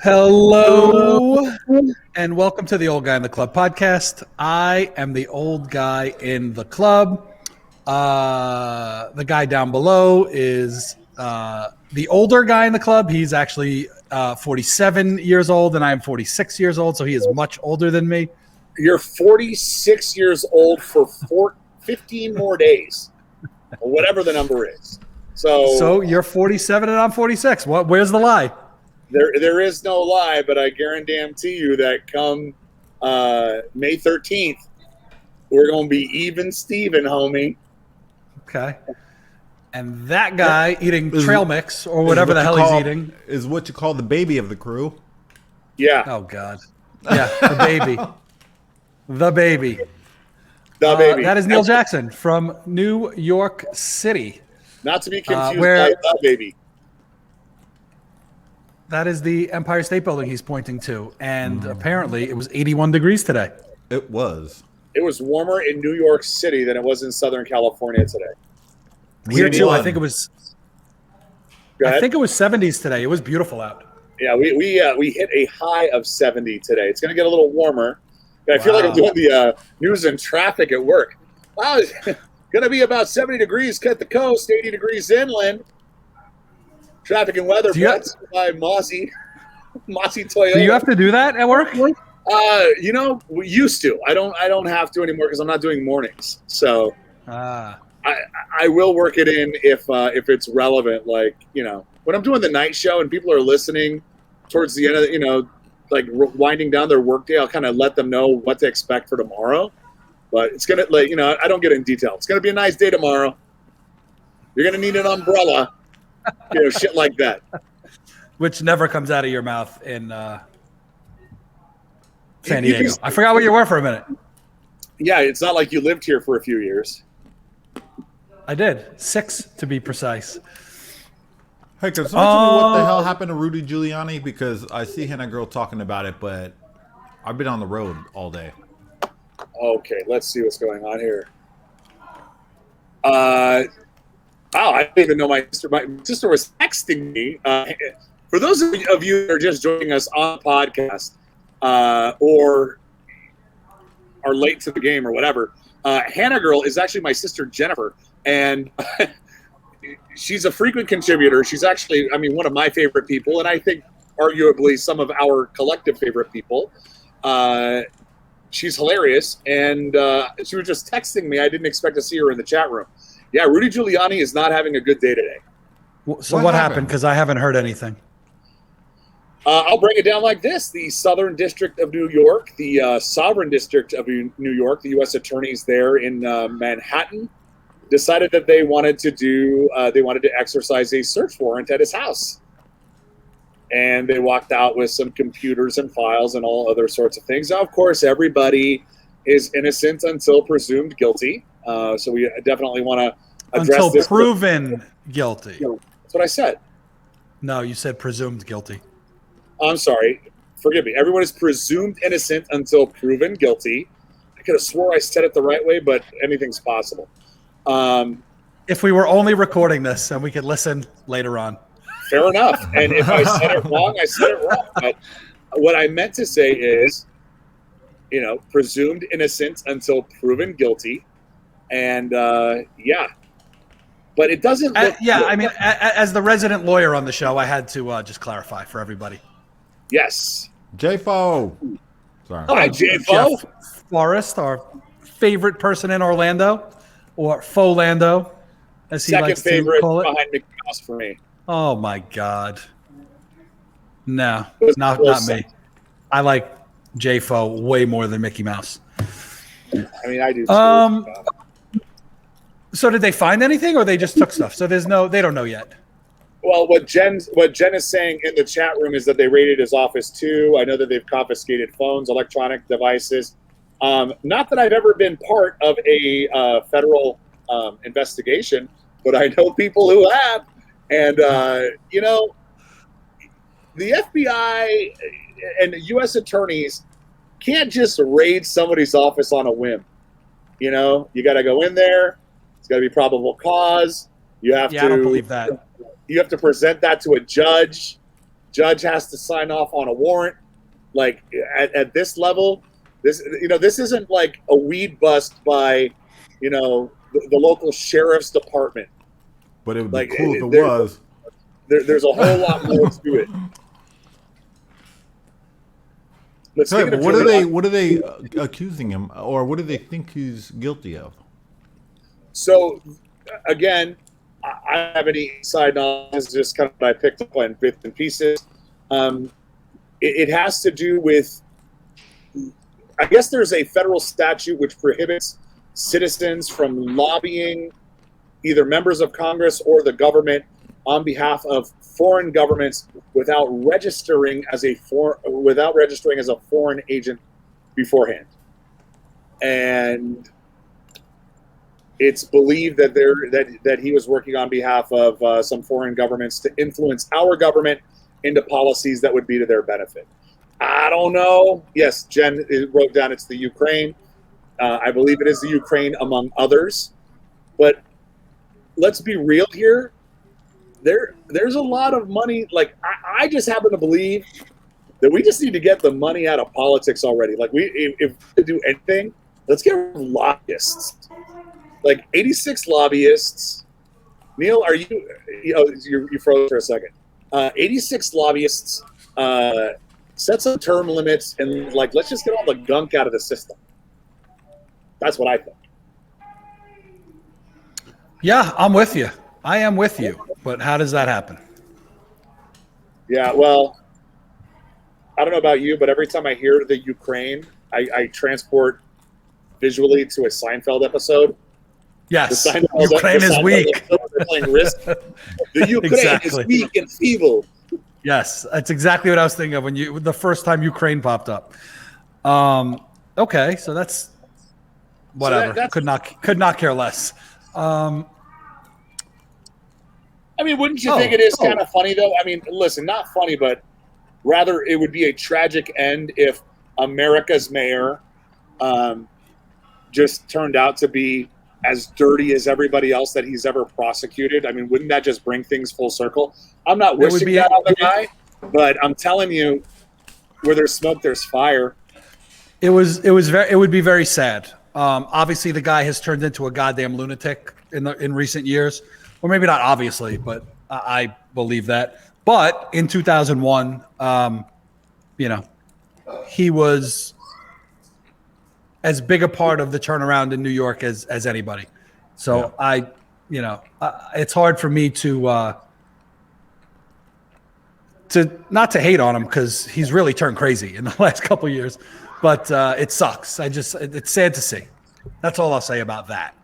Hello, and welcome to the Old Guy in the Club podcast. I am the old guy in the club. The guy down below is the older guy in the club. He's actually 47 years old, and I'm 46 years old, so he is much older than me. You're 46 years old for 15 more days, or whatever the number is. So you're 47 and I'm 46. Where's the lie? There is no lie, but I guarantee you that come May 13th, we're going to be even Steven, homie. Okay. And that guy eating trail mix or whatever the hell he's eating is what you call the baby of the crew. Yeah. Oh, God. Yeah, the baby. The baby. The baby. That is Neil Jackson from New York City. Not to be confused by the baby. That is the Empire State Building he's pointing to. And apparently it was 81 degrees today. It was. It was warmer in New York City than it was in Southern California today. Here too, I think it was 70s today. It was beautiful out. Yeah, we hit a high of 70 today. It's going to get a little warmer. I feel like I'm doing the news and traffic at work. Wow, it's going to be about 70 degrees cut the coast, 80 degrees inland. Traffic and weather brought by Mossy Toyota. Do you have to do that at work? We used to. I don't have to anymore because I'm not doing mornings. So I will work it in if it's relevant. Like, when I'm doing the night show and people are listening towards the end of the, like winding down their workday, I'll kind of let them know what to expect for tomorrow. But it's going to, I don't get in detail. It's going to be a nice day tomorrow. You're going to need an umbrella, shit like that. Which never comes out of your mouth in San Diego. I forgot what you were for a minute. Yeah, it's not like you lived here for a few years. I did. 6 to be precise. Hey, can someone tell me what the hell happened to Rudy Giuliani? Because I see Hannah Girl talking about it, but I've been on the road all day. Okay, let's see what's going on here. I didn't even know my sister was texting me. For those of you that are just joining us on the podcast or are late to the game or whatever, Hannah Girl is actually my sister Jennifer, and she's a frequent contributor. She's actually, one of my favorite people, and I think arguably some of our collective favorite people. She's hilarious, and she was just texting me. I didn't expect to see her in the chat room. Yeah, Rudy Giuliani is not having a good day today. So what happened? Because I haven't heard anything. I'll break it down like this. The Southern District of New York, the Sovereign District of New York, the U.S. attorneys there in Manhattan, decided that they wanted to exercise a search warrant at his house. And they walked out with some computers and files and all other sorts of things. Now, of course, everybody is innocent until presumed guilty. So we definitely want to address until this. Proven guilty. That's what I said. No, you said presumed guilty. I'm sorry. Forgive me. Everyone is presumed innocent until proven guilty. I could have swore I said it the right way, but anything's possible. If we were only recording this and we could listen later on. Fair enough. And if I said it wrong, I said it wrong. But what I meant to say is, presumed innocent until proven guilty. And, But it doesn't look good. As the resident lawyer on the show, I had to just clarify for everybody. Yes. J-Fo. Sorry. Hi, J-Fo. Jeff Forrest, our favorite person in Orlando, or Folando, as he likes to call it. Second favorite behind Mickey Mouse for me. Oh, my God. No, not me. I like J-Fo way more than Mickey Mouse. I do too. So did they find anything, or they just took stuff? So they don't know yet. Well, what Jen is saying in the chat room is that they raided his office too. I know that they've confiscated phones, electronic devices. Not that I've ever been part of a federal investigation, but I know people who have. And, the FBI and U.S. attorneys can't just raid somebody's office on a whim. You got to go in there. It's got to be probable cause. You have to. I don't believe that. You have to present that to a judge. Judge has to sign off on a warrant. Like at this level, this isn't like a weed bust by, the local sheriff's department. But it would be Like, cool if it was. There's a whole lot more to it. But Sorry, but what are they accusing him, or what do they think he's guilty of? So, again, I don't have any inside knowledge. It's just kind of what I picked up on bits and pieces. It has to do with, I guess there's a federal statute which prohibits citizens from lobbying either members of Congress or the government on behalf of foreign governments without registering as a foreign agent beforehand. And it's believed that that he was working on behalf of some foreign governments to influence our government into policies that would be to their benefit. I don't know. Yes, Jen wrote down it's the Ukraine. I believe it is the Ukraine among others. But let's be real here. There's a lot of money. Like, I just happen to believe that we just need to get the money out of politics already. Like, if we do anything, let's get rid of lobbyists. Like 86 lobbyists. Neil, are you? You froze for a second. 86 lobbyists. Set some term limits and let's just get all the gunk out of the system. That's what I think. Yeah, I'm with you. I am with you. But how does that happen? Yeah, well, I don't know about you, but every time I hear the Ukraine, I transport visually to a Seinfeld episode. Yes, Ukraine is weak. Playing Risk. The Ukraine is weak and feeble. Yes, that's exactly what I was thinking of when the first time Ukraine popped up. Okay, so that's whatever. So could not care less. I mean, wouldn't you think it is kind of funny though? I mean, listen, not funny, but rather it would be a tragic end if America's mayor just turned out to be as dirty as everybody else that he's ever prosecuted. I mean, wouldn't that just bring things full circle? I'm not wishing that on the guy, but I'm telling you, where there's smoke, there's fire. It would be very sad. Obviously, the guy has turned into a goddamn lunatic in recent years, or maybe not obviously, but I believe that. But in 2001, he was as big a part of the turnaround in New York as anybody. So yeah. It's hard for me to not to hate on him because he's really turned crazy in the last couple of years, but it sucks. It's sad to see. That's all I'll say about that.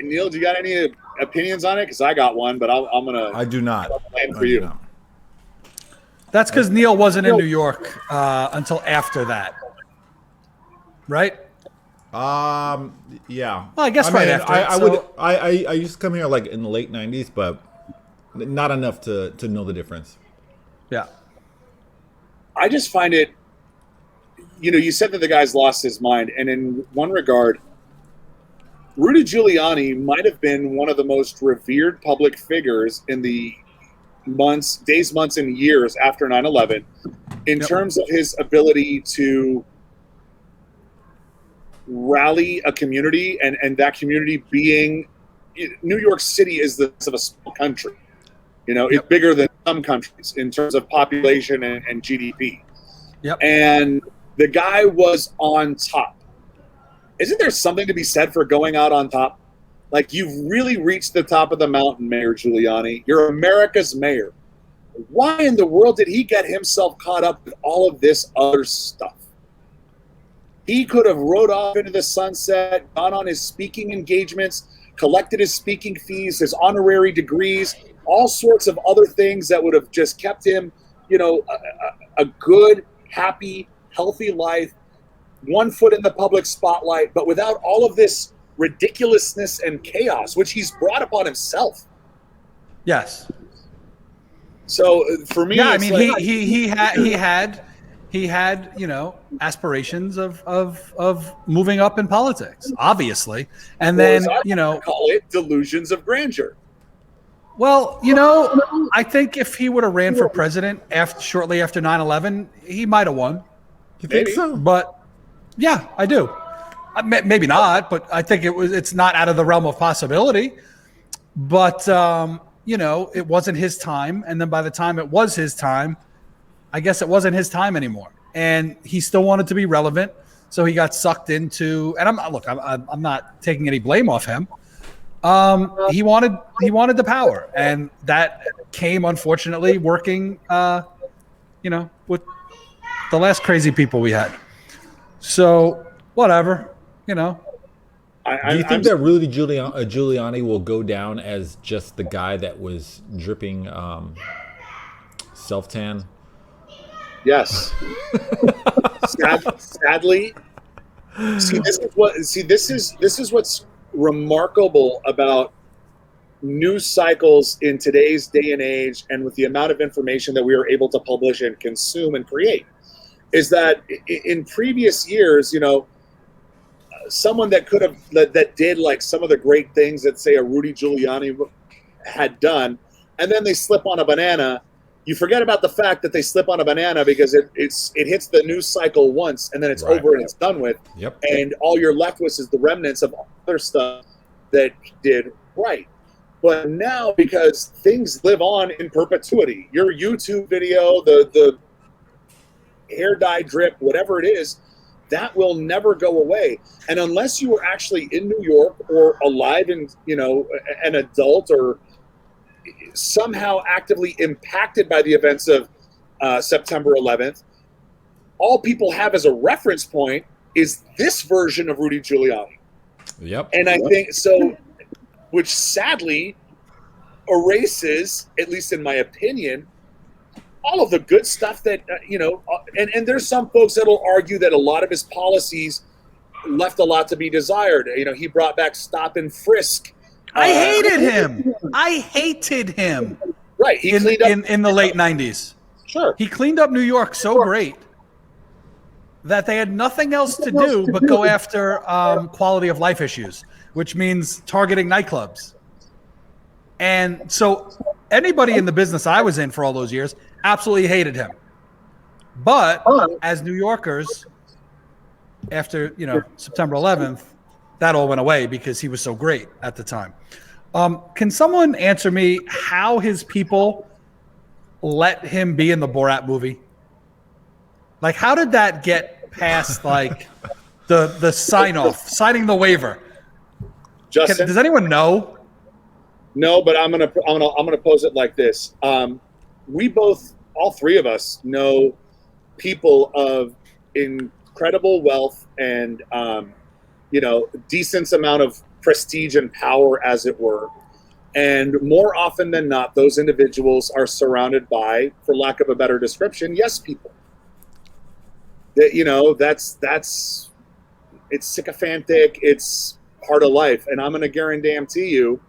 Neil, do you got any opinions on it? Because I got one, but I'm gonna. I do not. Plan for you. That's because Neil wasn't in New York until after that, right? Yeah. Well, I guess right after. I used to come here like in the late '90s, but not enough to know the difference. Yeah. I just find it. You said that the guy's lost his mind, and in one regard, Rudy Giuliani might have been one of the most revered public figures in the days, months, and years after 9/11 in terms of his ability to rally a community and that community being New York City is the size of a small country. It's bigger than some countries in terms of population and GDP. Yep. And the guy was on top. Isn't there something to be said for going out on top? Like, you've really reached the top of the mountain, Mayor Giuliani. You're America's mayor. Why in the world did he get himself caught up with all of this other stuff? He could have rode off into the sunset, gone on his speaking engagements, collected his speaking fees, his honorary degrees, all sorts of other things that would have just kept him, a good, happy, healthy life, one foot in the public spotlight, but without all of this ridiculousness and chaos, which he's brought upon himself. Yes. So for me, I mean, he had aspirations of moving up in politics, obviously, and then call it delusions of grandeur. Well, I think if he would have ran for president shortly after 9/11, he might have won. You think Maybe. so? But yeah, I do. Maybe not, but I think it's not out of the realm of possibility. But it wasn't his time, and then by the time it was his time, I guess it wasn't his time anymore, and he still wanted to be relevant, so he got sucked into. And I'm not taking any blame off him. He wanted the power, and that came unfortunately working, with the last crazy people we had. So whatever. Do you think that Rudy Giuliani will go down as just the guy that was dripping self-tan? Yes. Sadly, this is what's remarkable about news cycles in today's day and age, and with the amount of information that we are able to publish and consume and create, is that in previous years, someone that did like some of the great things that, say, a Rudy Giuliani had done, and then they slip on a banana. You forget about the fact that they slip on a banana because it hits the news cycle once, and then it's over and it's done with. Yep. And all you're left with is the remnants of other stuff that he did right. But now, because things live on in perpetuity, your YouTube video, the hair dye drip, whatever it is, that will never go away. And unless you were actually in New York or alive and, an adult or somehow actively impacted by the events of September 11th, all people have as a reference point is this version of Rudy Giuliani. Yep. And I think so, which sadly erases, at least in my opinion, all of the good stuff that, and there's some folks that'll argue that a lot of his policies left a lot to be desired. He brought back stop and frisk. I hated him. Right. He cleaned up in the late 90s. Sure. He cleaned up New York so great that they had nothing else to do but go after quality of life issues, which means targeting nightclubs. And so anybody in the business I was in for all those years absolutely hated him. But as New Yorkers, after September 11th, that all went away because he was so great at the time. Can someone answer me how his people let him be in the Borat movie? Like, how did that get past like the signing the waiver? Justin, does anyone know? No, but I'm gonna pose it like this. We both, all three of us, know people of incredible wealth and decent amount of prestige and power, as it were. And more often than not, those individuals are surrounded by, for lack of a better description, yes people. That that's it's sycophantic. It's part of life, and I'm going to guarantee you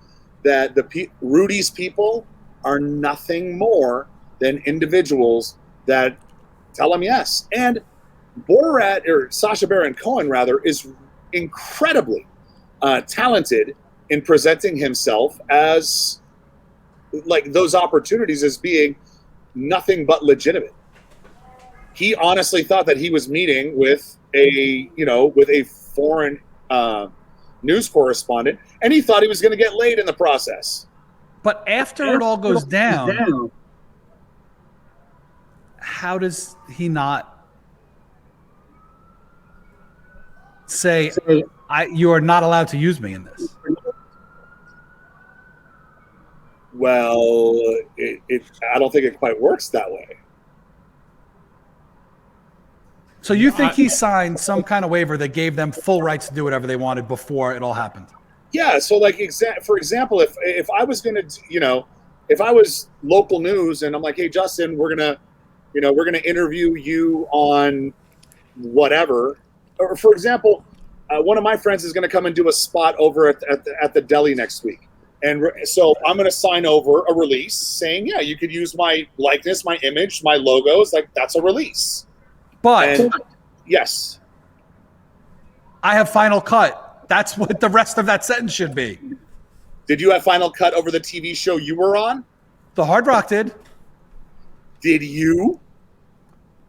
that Rudy's people are nothing more than individuals that tell him yes. And Borat, or Sacha Baron Cohen rather, is incredibly talented in presenting himself as like those opportunities as being nothing but legitimate. He honestly thought that he was meeting with a foreign news correspondent, and he thought he was going to get laid in the process. But after it all goes down, how does he not say, you are not allowed to use me in this? Well, I don't think it quite works that way. So you think he signed some kind of waiver that gave them full rights to do whatever they wanted before it all happened? Yeah. So, like, for example, if I was going to, if I was local news and I'm like, hey, Justin, we're gonna interview you on whatever, or for example, one of my friends is going to come and do a spot over at the deli next week. And so I'm going to sign over a release saying, yeah, you could use my likeness, my image, my logos. Like, that's a release. But yes, I have final cut. That's what the rest of that sentence should be. Did you have Final Cut over the TV show you were on? The Hard Rock did. Did you?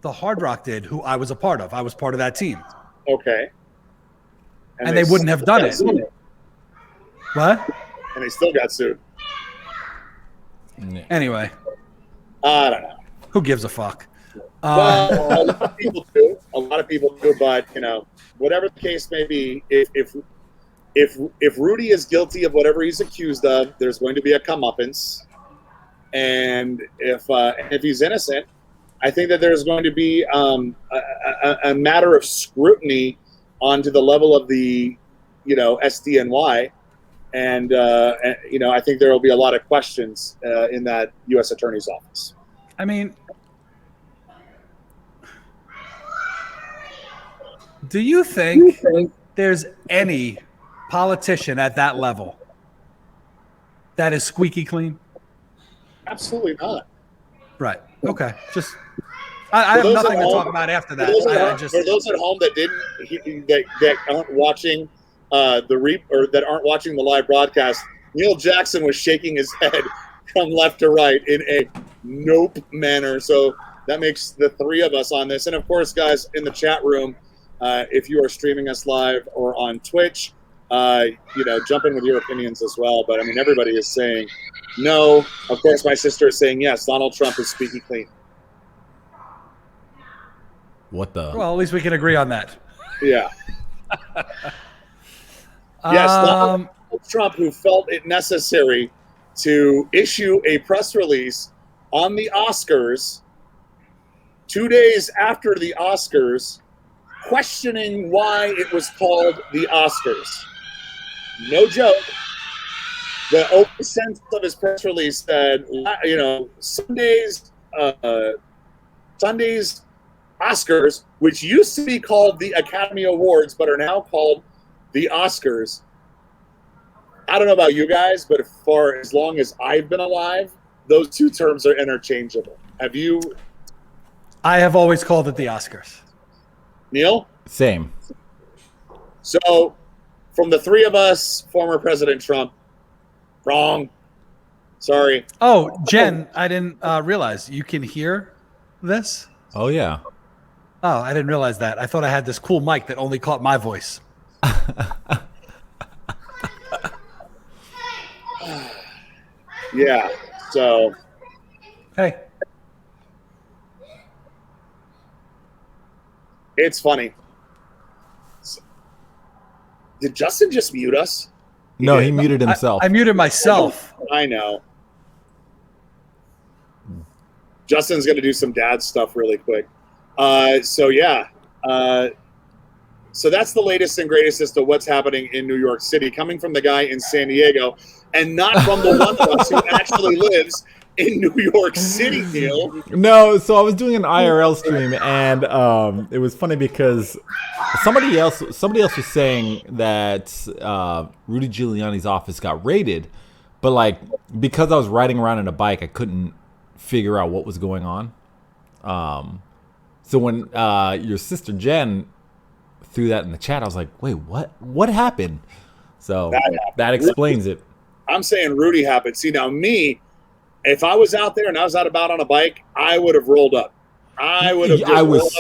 The Hard Rock did, who I was a part of. I was part of that team. Okay. And they wouldn't have done it. What? And they still got sued. Anyway. I don't know. Who gives a fuck? Well, a lot of people do. A lot of people do, but whatever the case may be, if Rudy is guilty of whatever he's accused of, there's going to be a comeuppance. And if he's innocent, I think that there's going to be a matter of scrutiny onto the level of the SDNY, and I think there will be a lot of questions in that U.S. Attorney's office. I mean, do you think there's any politician at that level that is squeaky clean? Absolutely not. Right. Okay. Just I have nothing to talk about after that. For those at home that aren't watching that aren't watching the live broadcast, Neil Jackson was shaking his head from left to right in a nope manner. So that makes the three of us on this. And of course, guys in the chat room, if you are streaming us live or on Twitch, jump in with your opinions as well. But I mean, everybody is saying no. Of course, my sister is saying yes. Donald Trump is squeaky clean. What the? Well, at least we can agree on that. Yeah. Yes, Donald Trump, who felt it necessary to issue a press release on the Oscars 2 days after the Oscars, questioning why it was called the Oscars. No joke. The open sense of his press release said, Sunday's Oscars, which used to be called the Academy Awards, but are now called the Oscars. I don't know about you guys, but for as long as I've been alive, those two terms are interchangeable. Have you? I have always called it the Oscars. Neil? Same. So, from the three of us, former President Trump, wrong. Sorry. Oh, Jen, I didn't realize you can hear this. Oh, yeah. Oh, I didn't realize that. I thought I had this cool mic that only caught my voice. Yeah. So. Hey. It's funny. Did Justin just mute us? No, he muted himself. I muted myself. I know. Justin's going to do some dad stuff really quick. So that's the latest and greatest as to what's happening in New York City, coming from the guy in San Diego, and not from the one of us who actually lives in New York City, Neil. No, so I was doing an IRL stream, and it was funny because somebody else was saying that Rudy Giuliani's office got raided, but because I was riding around on a bike, I couldn't figure out what was going on. So when your sister Jen threw that in the chat, I was like, wait, what happened? So that explains it. I'm saying Rudy happened. See, now me, if I was out there and I was out about on a bike, I would have rolled up. I was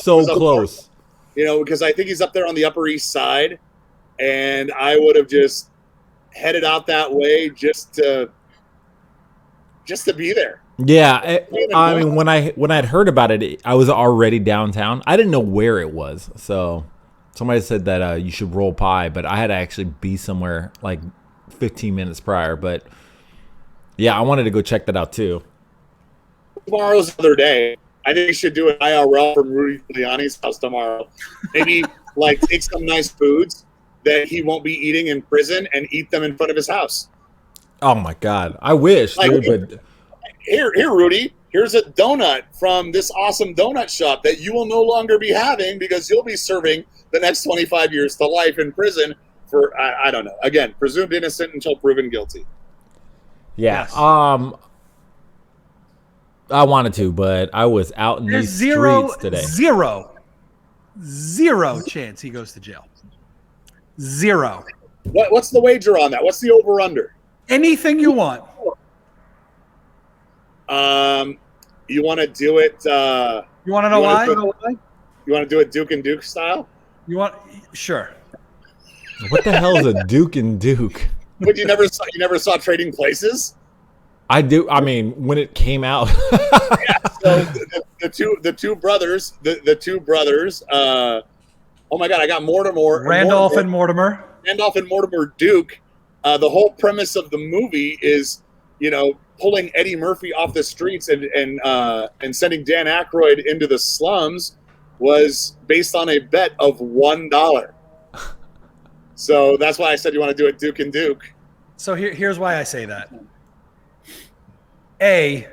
so close. Because I think he's up there on the Upper East Side, and I would have just headed out that way just to be there. Yeah, I mean, when I'd heard about it, I was already downtown. I didn't know where it was, so somebody said that you should roll by, but I had to actually be somewhere 15 minutes prior. But yeah, I wanted to go check that out too. Tomorrow's another day. I think we should do an IRL from Rudy Giuliani's house tomorrow. Maybe take some nice foods that he won't be eating in prison and eat them in front of his house. Oh my God, I wish, dude, but. Here, Rudy, here's a donut from this awesome donut shop that you will no longer be having because you'll be serving the next 25 years to life in prison for, I don't know. Again, presumed innocent until proven guilty. Yeah. Yes. I wanted to, but I was out in these streets today. Zero chance he goes to jail. Zero. What's the wager on that? What's the over-under? Anything you want. You want to do it? You want to know why? You want to do it Duke and Duke style? Sure. What the hell is a Duke and Duke? But you never saw Trading Places? I do. I mean, when it came out. Yeah. So the two brothers. Oh my God! I got Randolph and Mortimer. Randolph and Mortimer Duke. The whole premise of the movie is, pulling Eddie Murphy off the streets and sending Dan Aykroyd into the slums was based on a bet of $1. So that's why I said you want to do it Duke and Duke. So here's why I say that. A,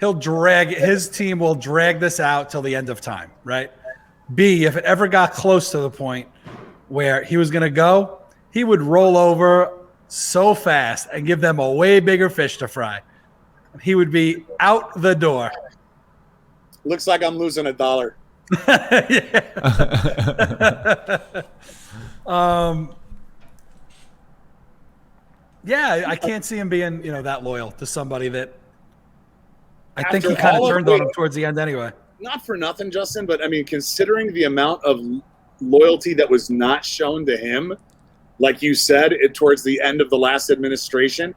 his team will drag this out till the end of time, right? B, if it ever got close to the point where he was going to go, he would roll over so fast and give them a way bigger fish to fry. He would be out the door. Looks like I'm losing $1. Yeah, I can't see him being, that loyal to somebody that I After think he kind of all of turned on him towards the end anyway. Not for nothing, Justin, but I mean, considering the amount of loyalty that was not shown to him, like you said, towards the end of the last administration,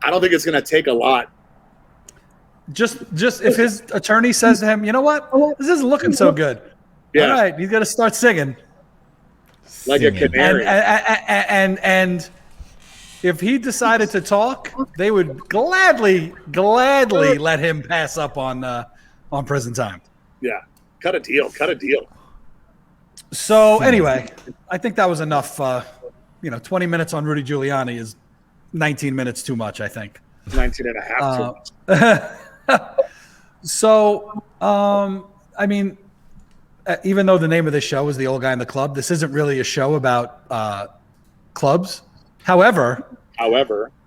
I don't think it's going to take a lot. Just if his attorney says to him, you know what, this isn't looking so good. Yeah. All right, he's got to start singing. Like a canary. And if he decided to talk, they would gladly let him pass up on prison time. Yeah, cut a deal. So anyway, I think that was enough. 20 minutes on Rudy Giuliani is 19 minutes too much, I think. 19 and a half too much. So, I mean, even though the name of this show is The Old Guy in the Club, this isn't really a show about clubs. However,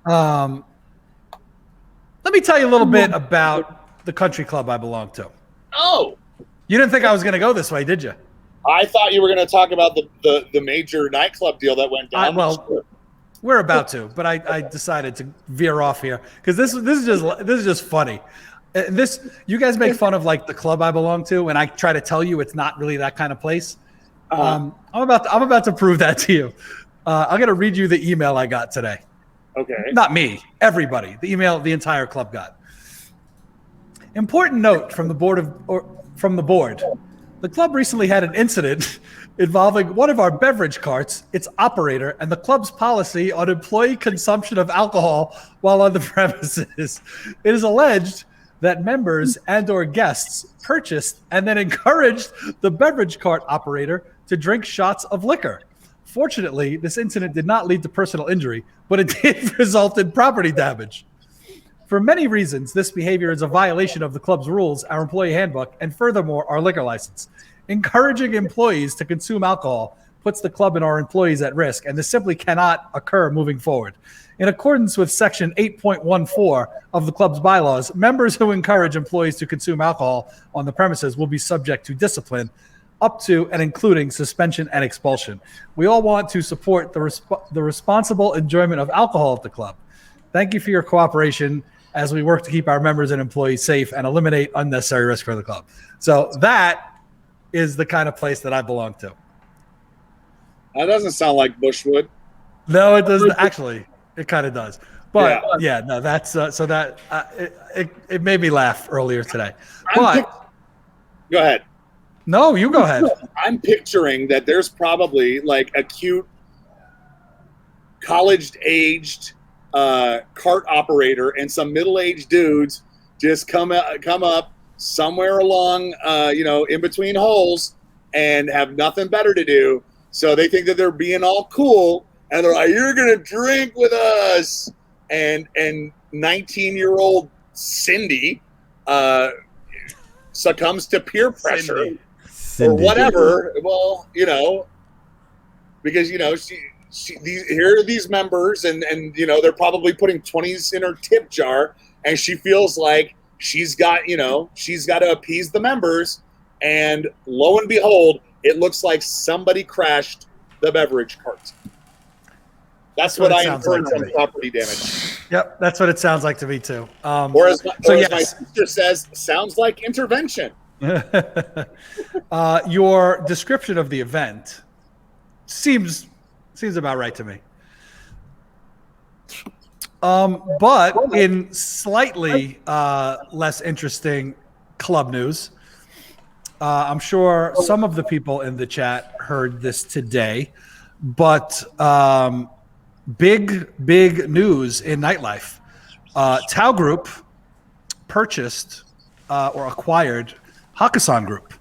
let me tell you a little bit about the country club I belong to. Oh, you didn't think I was going to go this way, did you? I thought you were going to talk about the major nightclub deal that went down. We're about to, but I decided to veer off here because this is just funny. You guys make fun of like the club I belong to, and I try to tell you it's not really that kind of place. I'm about to prove that to you. I'm going to read you the email I got today. Okay. Not me, everybody. The email the entire club got. Important note from the board. The club recently had an incident involving one of our beverage carts, its operator, and the club's policy on employee consumption of alcohol while on the premises. It is alleged that members and/or guests purchased and then encouraged the beverage cart operator to drink shots of liquor. Fortunately, this incident did not lead to personal injury, but it did result in property damage. For many reasons, this behavior is a violation of the club's rules, our employee handbook, and furthermore, our liquor license. Encouraging employees to consume alcohol puts the club and our employees at risk, and this simply cannot occur moving forward. In accordance with Section 8.14 of the club's bylaws, members who encourage employees to consume alcohol on the premises will be subject to discipline up to and including suspension and expulsion. We all want to support the responsible enjoyment of alcohol at the club. Thank you for your cooperation as we work to keep our members and employees safe and eliminate unnecessary risk for the club. So that is the kind of place that I belong to. That doesn't sound like Bushwood. No, it doesn't. Actually, it kind of does. But no, that's so that it made me laugh earlier today. But go ahead. No, you go ahead. I'm picturing that there's probably like a cute college-aged cart operator and some middle-aged dudes just come up somewhere along, in between holes and have nothing better to do. So they think that they're being all cool and they're like, "You're going to drink with us." And 19-year-old Cindy succumbs to peer pressure or whatever. Well, because, here are these members and they're probably putting 20s in her tip jar, and she feels like she's got to appease the members, and lo and behold, it looks like somebody crashed the beverage cart. That's what I sounds inferred like to from me. property damage. Yep, that's what it sounds like to me too. Or as my yes. sister says, sounds like intervention. Your description of the event seems about right to me. But in slightly less interesting club news, I'm sure some of the people in the chat heard this today, but big news in Nightlife. Tao Group purchased or acquired Hakkasan Group,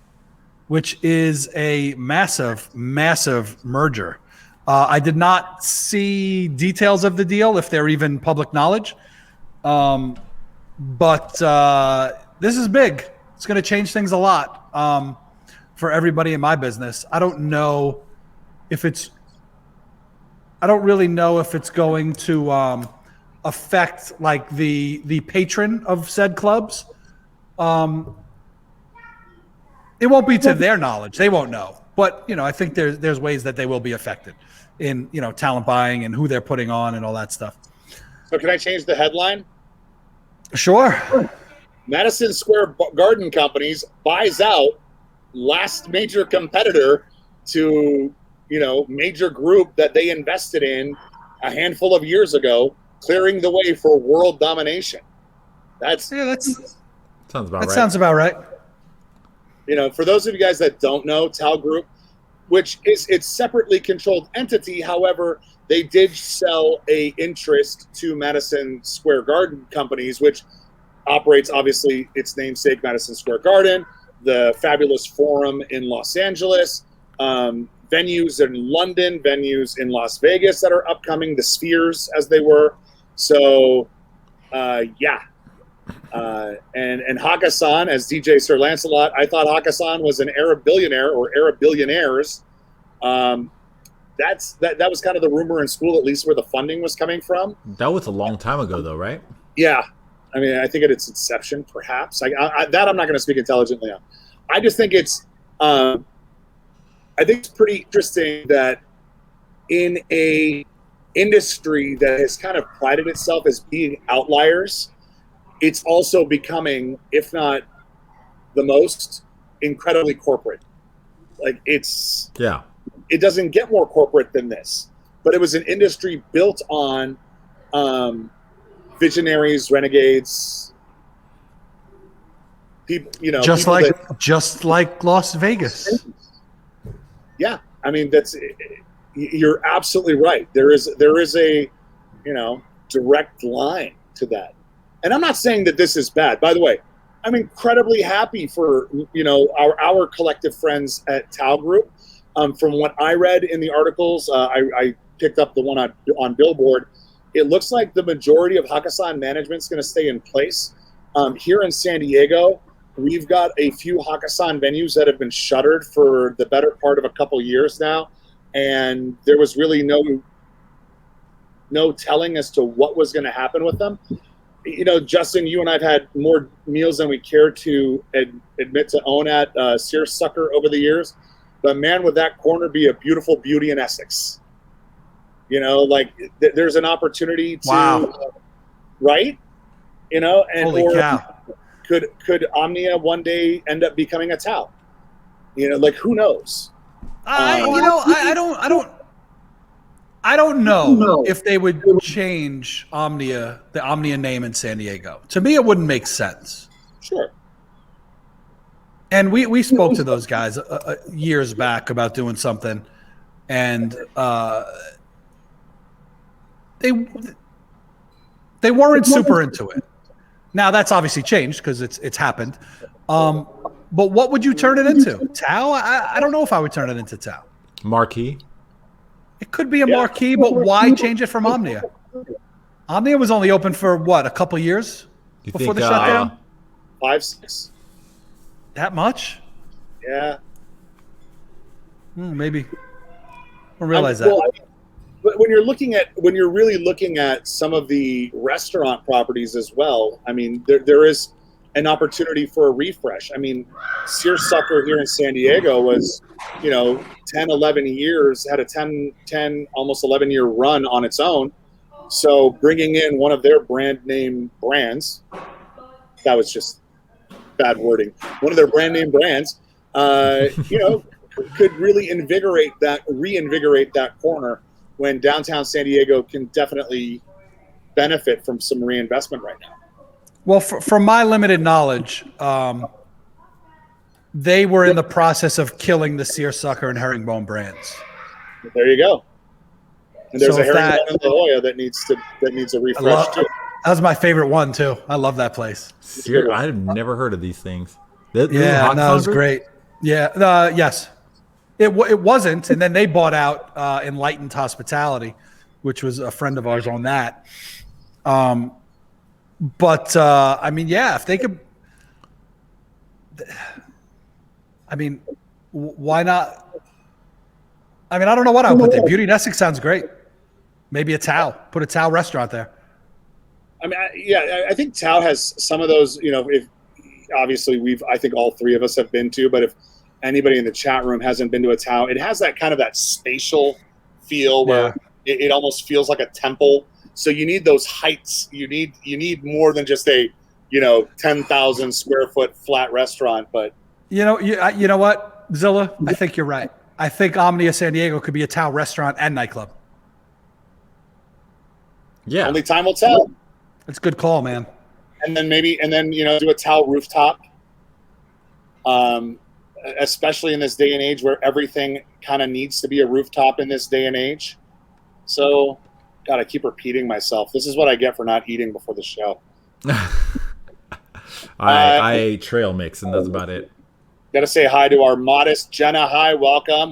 which is a massive merger. I did not see details of the deal, if they're even public knowledge. But this is big. It's going to change things a lot for everybody in my business. I don't really know if it's going to affect like the patron of said clubs. It won't be to their knowledge. They won't know. But, I think there's ways that they will be affected in, talent buying and who they're putting on and all that stuff. So can I change the headline? Sure. Madison Square Garden Companies buys out last major competitor to, major group that they invested in a handful of years ago, clearing the way for world domination. Sounds about right. Sounds about right. For those of you guys that don't know, Tao Group, which is its separately controlled entity, however, they did sell a interest to Madison Square Garden Companies, which operates, obviously, its namesake, Madison Square Garden, the fabulous Forum in Los Angeles, venues in London, venues in Las Vegas that are upcoming, the Spheres, as they were. So, yeah. And Hakkasan, as DJ Sir Lancelot, I thought Hakkasan was an Arab billionaire or Arab billionaires. That was kind of the rumor in school, at least where the funding was coming from. That was a long time ago, though, right? Yeah. I mean, I think at its inception, perhaps. That I'm not going to speak intelligently on. I just think it's pretty interesting that in a industry that has kind of prided itself as being outliers, it's also becoming, if not the most, incredibly corporate. Like it doesn't get more corporate than this, but it was an industry built on visionaries, renegades, people, just like Las Vegas. Yeah. I mean, you're absolutely right. There is a, direct line to that. And I'm not saying that this is bad. By the way, I'm incredibly happy for, our collective friends at Tao Group. From what I read in the articles, I picked up the one on Billboard. It looks like the majority of Hakkasan management is going to stay in place. Here in San Diego, we've got a few Hakkasan venues that have been shuttered for the better part of a couple years now. And there was really no telling as to what was going to happen with them. Justin, you and I've had more meals than we care to admit to own at Searsucker over the years. But man, would that corner be a beautiful beauty in Essex? There's an opportunity to, right? And Holy cow. Could Omnia one day end up becoming a Tao? Who knows? I don't know if they would change the Omnia name in San Diego. To me, it wouldn't make sense. Sure. And we spoke to those guys years back about doing something, and they weren't super into it. Now that's obviously changed because it's happened. But what would you turn it into? Tao? I don't know if I would turn it into Tao. Marquee. It could be a marquee, but why change it from Omnia? Omnia was only open for what, a couple years before the shutdown? 5, 6. That much? Yeah. Maybe. I don't realize that. Well, but when you're really looking at some of the restaurant properties as well, I mean, there is an opportunity for a refresh. I mean, Searsucker here in San Diego was, 10, 11 years, had a 10, almost 11-year run on its own. So bringing in one of their brand name brands, that was just bad wording, one of their brand name brands, could really reinvigorate that corner when downtown San Diego can definitely benefit from some reinvestment right now. Well, from my limited knowledge, they were in the process of killing the Searsucker and Herringbone brands. There you go. And there's So a Herringbone in La Jolla that needs a refresh too. That was my favorite one too. I love that place. I've never heard of these things. That was great. Yeah, yes. It wasn't, and then they bought out Enlightened Hospitality, which was a friend of ours on that. But I mean, yeah, if they could, I mean, why not? I mean, I don't know what I would put there. Beauty in Essex sounds great. Maybe a Tao. Put a Tao restaurant there. I mean, I think Tao has some of those. If obviously I think all three of us have been to, but if anybody in the chat room hasn't been to a Tao, it has that kind of that spatial feel where it almost feels like a temple. So you need those heights. You need more than just a 10,000 square foot flat restaurant. But you know what, Zilla? I think you're right. I think Omnia San Diego could be a Tao restaurant and nightclub. Yeah, only time will tell. It's a good call, man. And then do a Tao rooftop. Especially in this day and age where everything kind of needs to be a rooftop in this day and age. So, God, I keep repeating myself. This is what I get for not eating before the show. I ate trail mix, and that's about it. Got to say hi to our modest Jenna. Hi, welcome.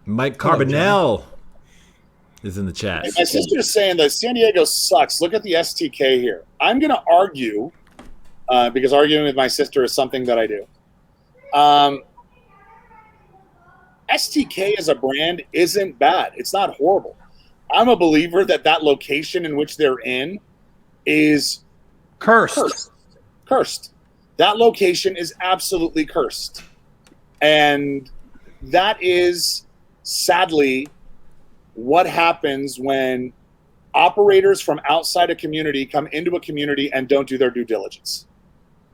Mike Carbonell is in the chat. My sister's saying that San Diego sucks. Look at the STK here. I'm going to argue, because arguing with my sister is something that I do. STK as a brand isn't bad. It's not horrible. I'm a believer that location in which they're in is cursed. That location is absolutely cursed. And that is sadly what happens when operators from outside a community come into a community and don't do their due diligence.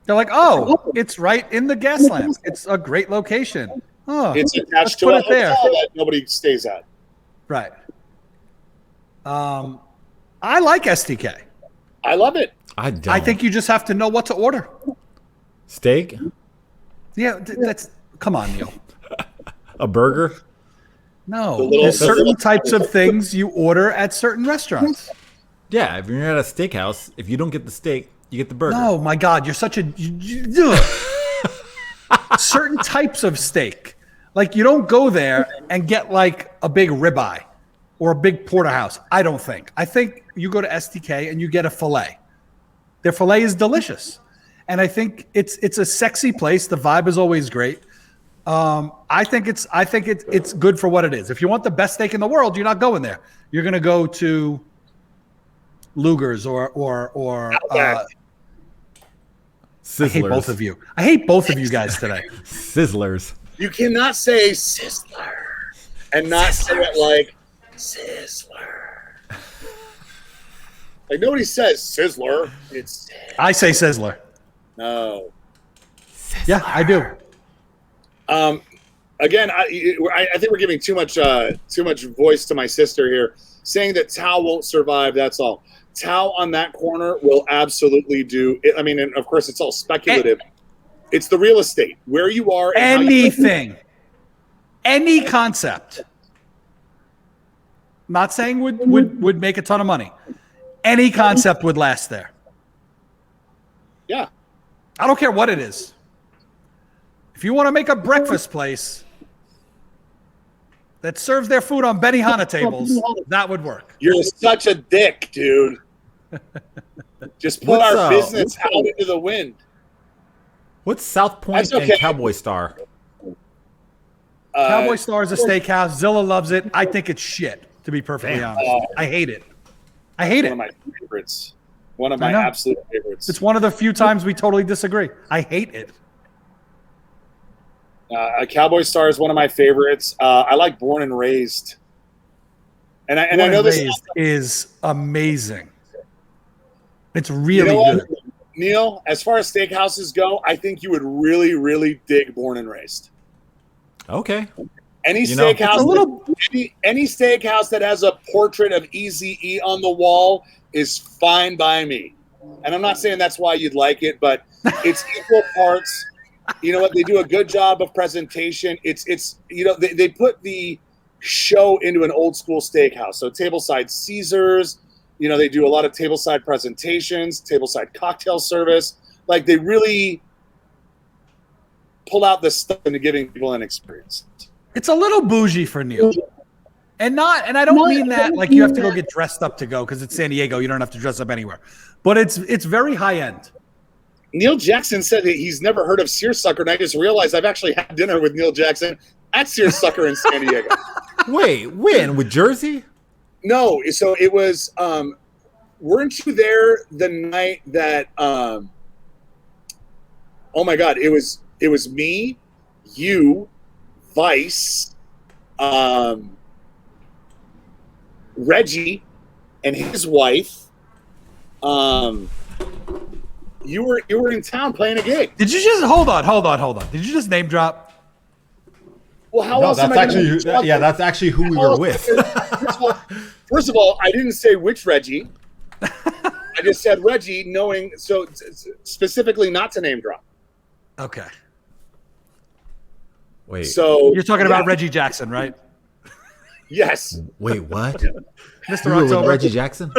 They're like, oh, it's right in the gas lamp. It's a great location. Oh, it's attached to a hotel that nobody stays at. Right. I like STK. I love it. I don't. I think you just have to know what to order. Steak? Yeah, come on, Neil. A burger? No, there's certain types of things you order at certain restaurants. Yeah, if you're at a steakhouse, if you don't get the steak, you get the burger. Oh my God, you're such a certain types of steak. Like you don't go there and get like a big ribeye or a big porterhouse. I don't think. I think you go to STK and you get a fillet. Their fillet is delicious, and I think it's a sexy place. The vibe is always great. I think it's good for what it is. If you want the best steak in the world, you're not going there. You're gonna go to Luger's or Sizzlers. I hate both of you. I hate both of you guys today. Sizzlers. You cannot say Sizzler and not say it like Sizzler. Like nobody says Sizzler. It's I say Sizzler. no. Sizzler. Yeah, I do. Again, I think we're giving too much voice to my sister here, saying that Tao won't survive. That's all. Tao on that corner will absolutely do it. I mean, and of course, it's all speculative. It's the real estate where you are. And anything, any concept. Not saying would make a ton of money. Any concept would last there. Yeah, I don't care what it is. If you want to make a breakfast place that serves their food on Benihana tables, that would work. You're such a dick, dude. Just put our business out into the wind. What's South Point and Cowboy Star? Cowboy Star is a steakhouse. Zilla loves it. I think it's shit, to be perfectly honest. I hate it. I hate it. One of my favorites. One of my absolute favorites. It's one of the few times we totally disagree. I hate it. A Cowboy Star is one of my favorites. I like Born and Raised. And I know this is amazing. It's really good. Neil, as far as steakhouses go, I think you would really, really dig Born and Raised. Okay. Any steakhouse that has a portrait of Eazy-E on the wall is fine by me. And I'm not saying that's why you'd like it, but it's equal parts. You know what? They do a good job of presentation. It's you know, they put the show into an old school steakhouse. So tableside Caesars, you know, they do a lot of tableside presentations, tableside cocktail service. Like they really pull out the stuff into giving people an experience. It's a little bougie for Neil. And I don't mean that like you have to go get dressed up to go because it's San Diego. You don't have to dress up anywhere. But it's very high end. Neil Jackson said that he's never heard of Searsucker, and I just realized I've actually had dinner with Neil Jackson at Searsucker in San Diego. Wait, when? With Jersey? No, so it was weren't you there the night that oh my god, it was me, you, Vice, Reggie and his wife. You were in town playing a gig. Did you just hold on? Did you just name drop? Well, how else am I actually that's actually who we were with. First of all, I didn't say which Reggie. I just said Reggie, knowing so specifically not to name drop. Okay. Wait. So you're talking about Reggie Jackson, right? Yes. Wait, what? Mr. You were October. with Reggie Jackson?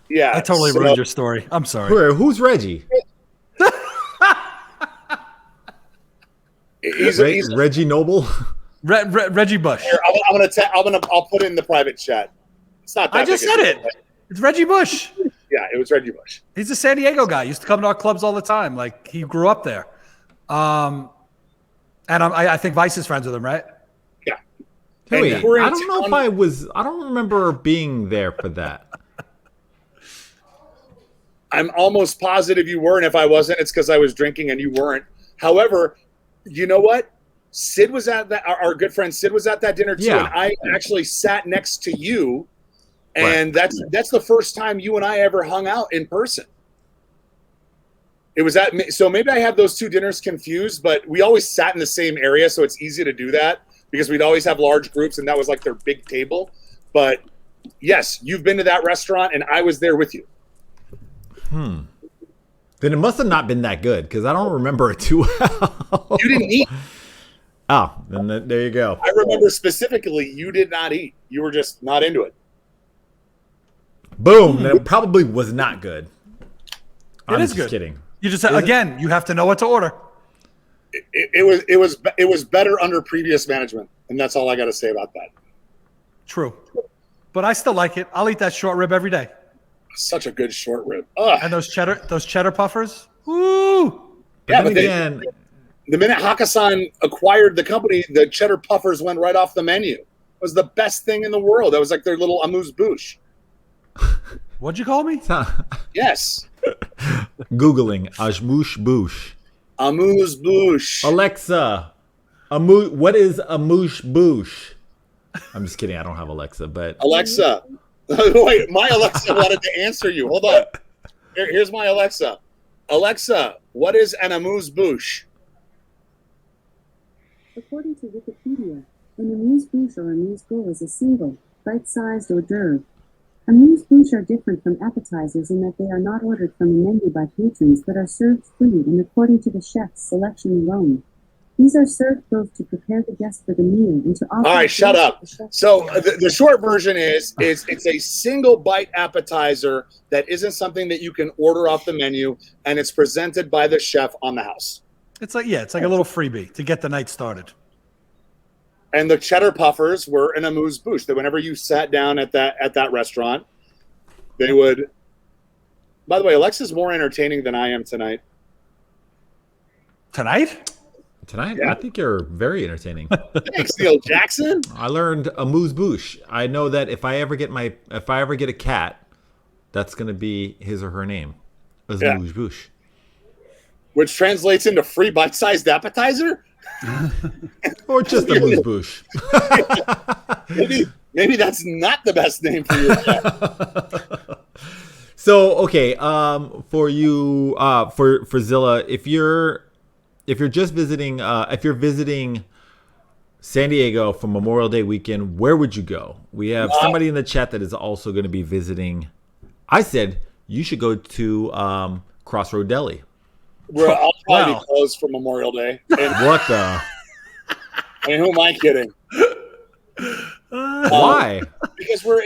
Yeah. I totally ruined your story. I'm sorry. Who's Reggie? He's Reggie Noble? Reggie Bush. Here, I'll put it in the private chat. It's not that I just said it. It's Reggie Bush. Yeah, it was Reggie Bush. He's a San Diego guy. He used to come to our clubs all the time. Like he grew up there. And I think Vice is friends with him, right? Yeah. Hey, wait, I don't know if I don't remember being there for that. I'm almost positive you were, and if I wasn't, it's because I was drinking and you weren't. However, you know what? Sid was at that. Our good friend Sid was at that dinner too, and I actually sat next to you, and that's the first time you and I ever hung out in person. It was so maybe I have those two dinners confused, but we always sat in the same area, so it's easy to do that because we'd always have large groups, and that was like their big table. But yes, you've been to that restaurant, and I was there with you. Then it must have not been that good because I don't remember it too well. You didn't eat. Oh, then there you go. I remember specifically you did not eat. You were just not into it. Boom. Then it probably was not good. I'm is just good. kidding. You just again, you have to know what to order. It was better under previous management, and that's all I got to say about that. True, but I still like it. I'll eat that short rib every day. Such a good short rib. Ugh. And those cheddar puffers. Woo! Yeah, but again, the minute Hakkasan acquired the company, the cheddar puffers went right off the menu. It was the best thing in the world. That was like their little amuse-bouche. What'd you call me? Yes. Googling amuse-bouche. Amuse-bouche. Alexa, what is amuse-bouche? I'm just kidding. I don't have Alexa, but Alexa. Wait, my Alexa wanted to answer you. Hold on. Here's my Alexa. Alexa, what is an amuse-bouche? According to Wikipedia, an amuse-bouche or amuse-boule is a single, bite-sized hors d'oeuvre. Amuse-bouche are different from appetizers in that they are not ordered from a menu by patrons but are served free and according to the chef's selection alone. These are served both to prepare the guest for the meal and to offer. All right, shut up. So the short version is it's a single bite appetizer that isn't something that you can order off the menu, and it's presented by the chef on the house. It's like a little freebie to get the night started. And the cheddar puffers were an amuse-bouche. That whenever you sat down at that restaurant, they would. By the way, Alexa's more entertaining than I am tonight. Tonight? Tonight, Yeah. I think you're very entertaining. Thanks, Neil Jackson. I learned amuse bouche. I know that if I ever get a cat, that's gonna be his or her name. Amuse bouche. Which translates into free bite-sized appetizer. Or just amuse bouche. Maybe that's not the best name for your cat. So okay, for you, for Zilla, if you're just visiting, if you're visiting San Diego for Memorial Day weekend, where would you go? We have somebody in the chat that is also going to be visiting. I said you should go to Crossroad Deli. I'll probably be closed for Memorial Day. And, What the? I mean, who am I kidding? Why? Because we're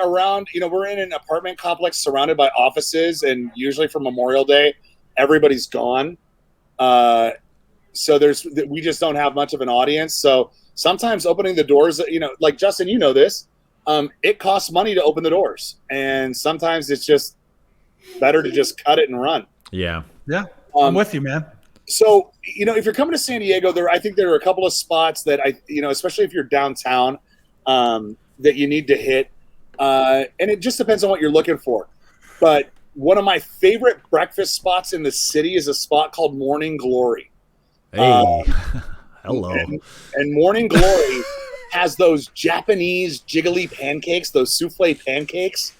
around, we're in an apartment complex surrounded by offices, and usually for Memorial Day, everybody's gone. So we just don't have much of an audience. So sometimes opening the doors, like Justin, this, it costs money to open the doors, and sometimes it's just better to just cut it and run. Yeah. Yeah. I'm with you, man. So, if you're coming to San Diego, I think there are a couple of spots that especially if you're downtown, that you need to hit. And it just depends on what you're looking for. But one of my favorite breakfast spots in the city is a spot called Morning Glory. Hey. Hello. And Morning Glory has those Japanese jiggly pancakes, those souffle pancakes.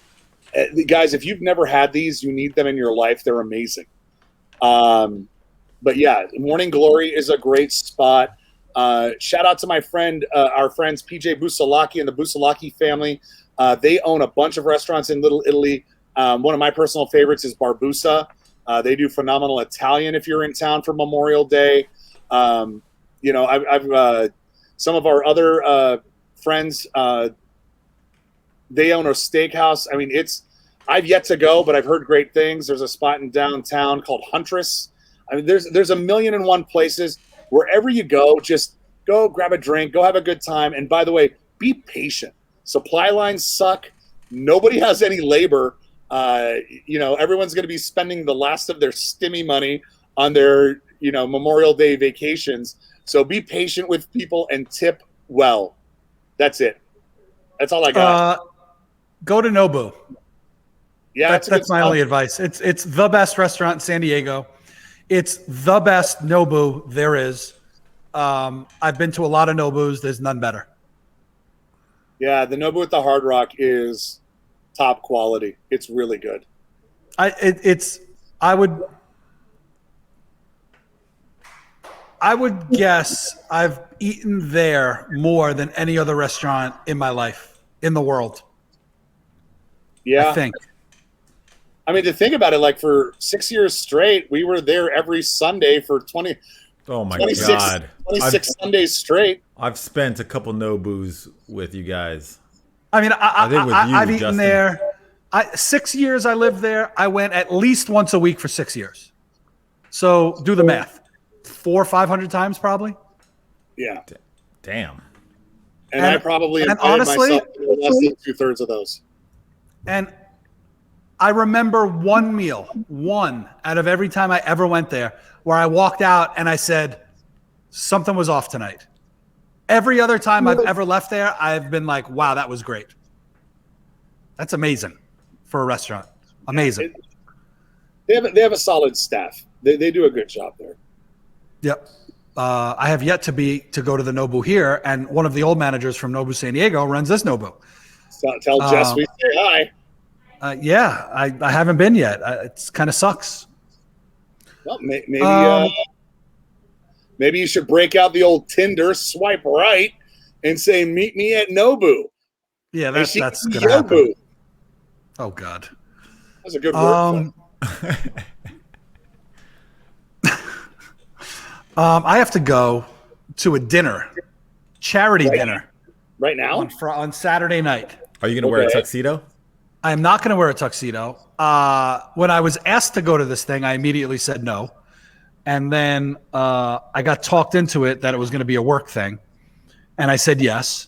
Guys, if you've never had these, you need them in your life. They're amazing. But yeah, Morning Glory is a great spot. Shout out to my friend, our friends PJ Busalaki and the Busalaki family. They own a bunch of restaurants in Little Italy. One of my personal favorites is Barbusa. They do phenomenal Italian if you're in town for Memorial Day. I've some of our other friends. They own a steakhouse. I mean, I've yet to go, but I've heard great things. There's a spot in downtown called Huntress. I mean, there's a million and one places. Wherever you go, just go grab a drink, go have a good time. And by the way, be patient. Supply lines suck. Nobody has any labor. Everyone's going to be spending the last of their stimmy money on their, Memorial Day vacations. So be patient with people and tip well. That's it. That's all I got. Go to Nobu. Yeah, that's my only advice. It's the best restaurant in San Diego. It's the best Nobu there is. I've been to a lot of Nobus. There's none better. Yeah, the Nobu at the Hard Rock is top quality. It's really good. I would guess I've eaten there more than any other restaurant in my life in the world. Yeah. I think. I mean, to think about it, like for 6 years straight, we were there every Sunday for 26 Sundays straight. I've spent a couple Nobus with you guys. I mean, I've eaten Justin. there. 6 years I lived there. I went at least once a week for 6 years. So do the math. 400 or 500 times probably. Yeah. Damn. And I probably honestly, myself less than 2/3 of those. And I remember one out of every time I ever went there, where I walked out and I said, something was off tonight. Every other time I've ever left there, I've been like, wow, that was great. That's amazing for a restaurant. Amazing. They have a solid staff. They do a good job there. Yep. I have yet to go to the Nobu here, and one of the old managers from Nobu San Diego runs this Nobu. So tell Jess we say hi. Yeah, I haven't been yet. It kind of sucks. Well, maybe you should break out the old Tinder, swipe right, and say, meet me at Nobu. Yeah, that's going to happen. Oh, God. That's a good word. I have to go to a charity dinner. Right now? On Saturday night. Are you going to wear a tuxedo? I am not going to wear a tuxedo. When I was asked to go to this thing, I immediately said no. And then I got talked into it that it was going to be a work thing. And I said yes.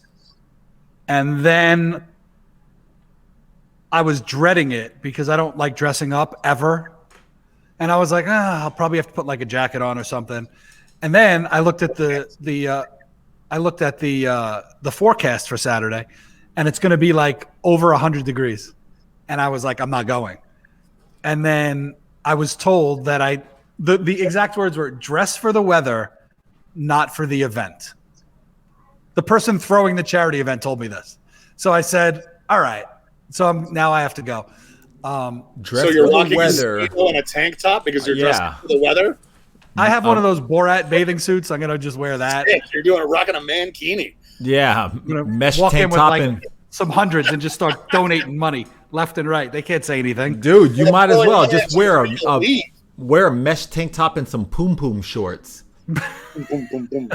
And then I was dreading it because I don't like dressing up ever. And I was like, I'll probably have to put like a jacket on or something. And then I looked at the forecast for Saturday, and it's going to be like over 100 degrees. And I was like, I'm not going. And then I was told that the exact words were dress for the weather, not for the event. The person throwing the charity event told me this. So I said, all right. So now I have to go. Dress so you're for the locking weather. in a tank top because you're dressing for the weather? I have one of those Borat bathing suits. I'm going to just wear that. You're rocking a mankini. Yeah, mesh walk tank in with top like and some hundreds and just start donating money left and right. They can't say anything. dude, you might as well just wear leave. wear a mesh tank top and some poom poom shorts. Boom, boom, boom, boom.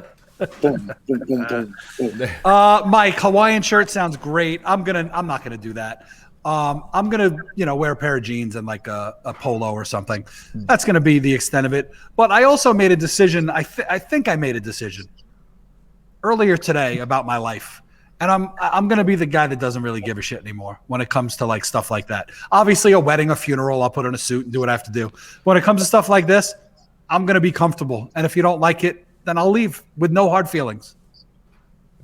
Boom, boom, boom, boom, boom. Mike, Hawaiian shirt sounds great. I'm not gonna do that. I'm gonna wear a pair of jeans and like a polo or something. That's gonna be the extent of it. But I also made a decision. I think I made a decision earlier today about my life, and I'm gonna be the guy that doesn't really give a shit anymore when it comes to like stuff like that. Obviously, a wedding, a funeral, I'll put on a suit and do what I have to do. When it comes to stuff like this, I'm gonna be comfortable, and if you don't like it, then I'll leave with no hard feelings.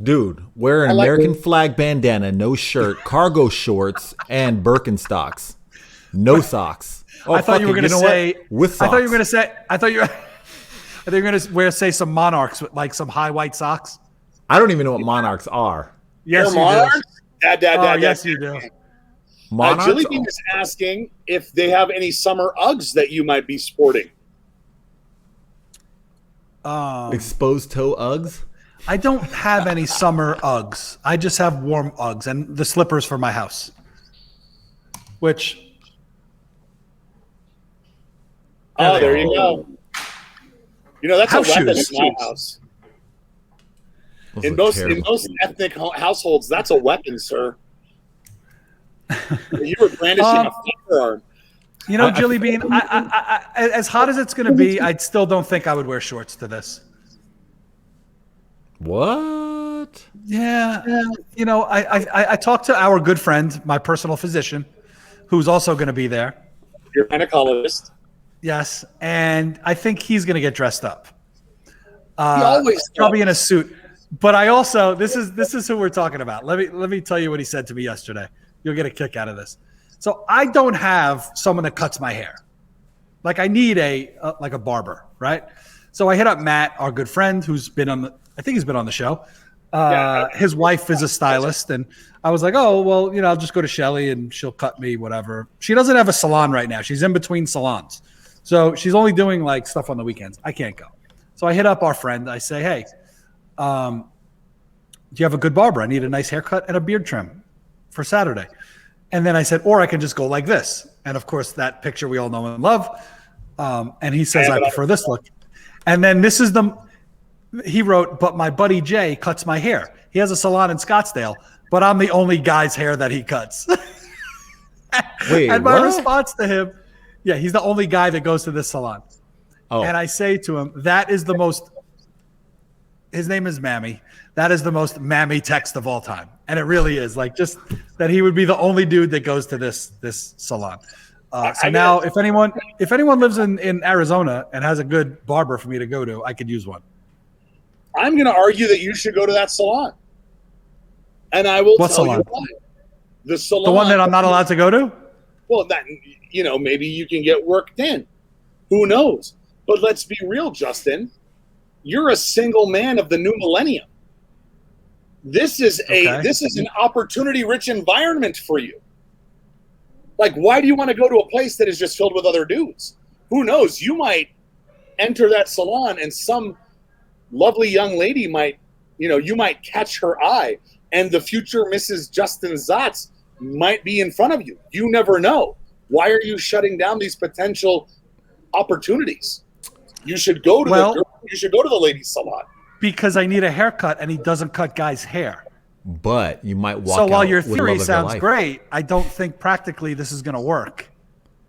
Dude, wear an American flag bandana, no shirt, cargo shorts, and Birkenstocks. No socks. Oh, I thought you were going to say with socks. I thought you were going to say some Monarchs with like some high white socks. I don't even know what Monarchs are. Yes, you Monarchs? do. Dad, yes, you do. Monarchs? Jilly Bean is asking if they have any summer Uggs that you might be sporting. Exposed toe Uggs? I don't have any summer Uggs. I just have warm Uggs and the slippers for my house. Which there you go. That's House a weapon shoes. in my house. Those In look most terrible. ethnic households, that's a weapon, sir. You were brandishing a firearm. Jilly Bean, I, as hot as it's going to be, I still don't think I would wear shorts to this. What? Yeah. I talked to our good friend, my personal physician, who's also going to be there. Your gynecologist. Yes. And I think he's going to get dressed up. He always probably in a suit. But I also, this is who we're talking about. Let me tell you what he said to me yesterday. You'll get a kick out of this. So I don't have someone that cuts my hair. Like I need a barber, right? So I hit up Matt, our good friend, who's been I think he's been on the show. His wife is a stylist, and I was like, oh, well, I'll just go to Shelly and she'll cut me, whatever. She doesn't have a salon right now. She's in between salons. So she's only doing like stuff on the weekends. I can't go. So I hit up our friend. I say, hey, do you have a good barber? I need a nice haircut and a beard trim for Saturday. And then I said, or I can just go like this. And of course, that picture we all know and love. And he says, I prefer this look. And then he wrote, but my buddy Jay cuts my hair. He has a salon in Scottsdale, but I'm the only guy's hair that he cuts. Wait, and my what? response to him, yeah, he's the only guy that goes to this salon. Oh. And I say to him, his name is Mammy. That is the most Mammy text of all time. And it really is like just that he would be the only dude that goes to this salon. So now if anyone lives in Arizona and has a good barber for me to go to, I could use one. I'm going to argue that you should go to that salon. And I will tell you why. The salon. The one that I'm not allowed to go to? Well, maybe you can get worked in. Who knows? But let's be real, Justin. You're a single man of the new millennium. This is an opportunity-rich environment for you. Like, why do you want to go to a place that is just filled with other dudes? Who knows? You might enter that salon and some lovely young lady might, you might catch her eye, and the future Mrs. Justin Zatz might be in front of you. You never know. Why are you shutting down these potential opportunities? You should go to the ladies' salon. Because I need a haircut and he doesn't cut guys' hair. But you might walk. So while out your with theory love of sounds your life. great, I don't think practically this is going to work.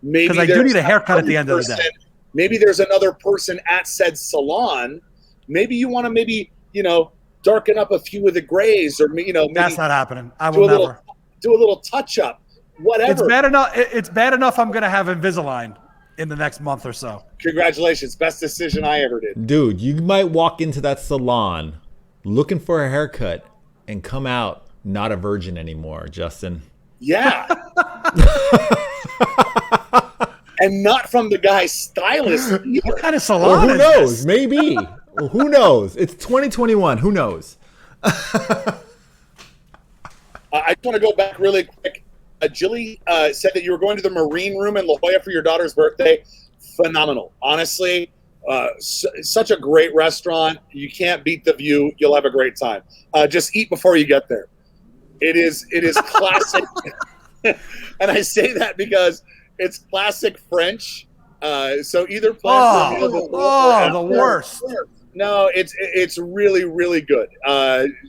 Maybe because I do need a haircut at the end of the day. Maybe there's another person at said salon. Maybe you want to darken up a few of the grays, or maybe that's not happening. I will never do a little touch up. Whatever. It's bad enough. I'm going to have Invisalign, in the next month or so. Congratulations. Best decision I ever did. Dude, you might walk into that salon looking for a haircut and come out not a virgin anymore, Justin. Yeah. And not from the guy's stylist either. What kind of Or salon who is knows? this? Maybe. Or who knows? It's 2021. Who knows? I just want to go back really quick. Jilly said that you were going to the Marine Room in La Jolla for your daughter's birthday. Phenomenal. Honestly, such a great restaurant. You can't beat the view. You'll have a great time. Just eat before you get there. It is classic. And I say that because it's classic French. So either plan for a meal before or after. The worst. No, it's really, really good.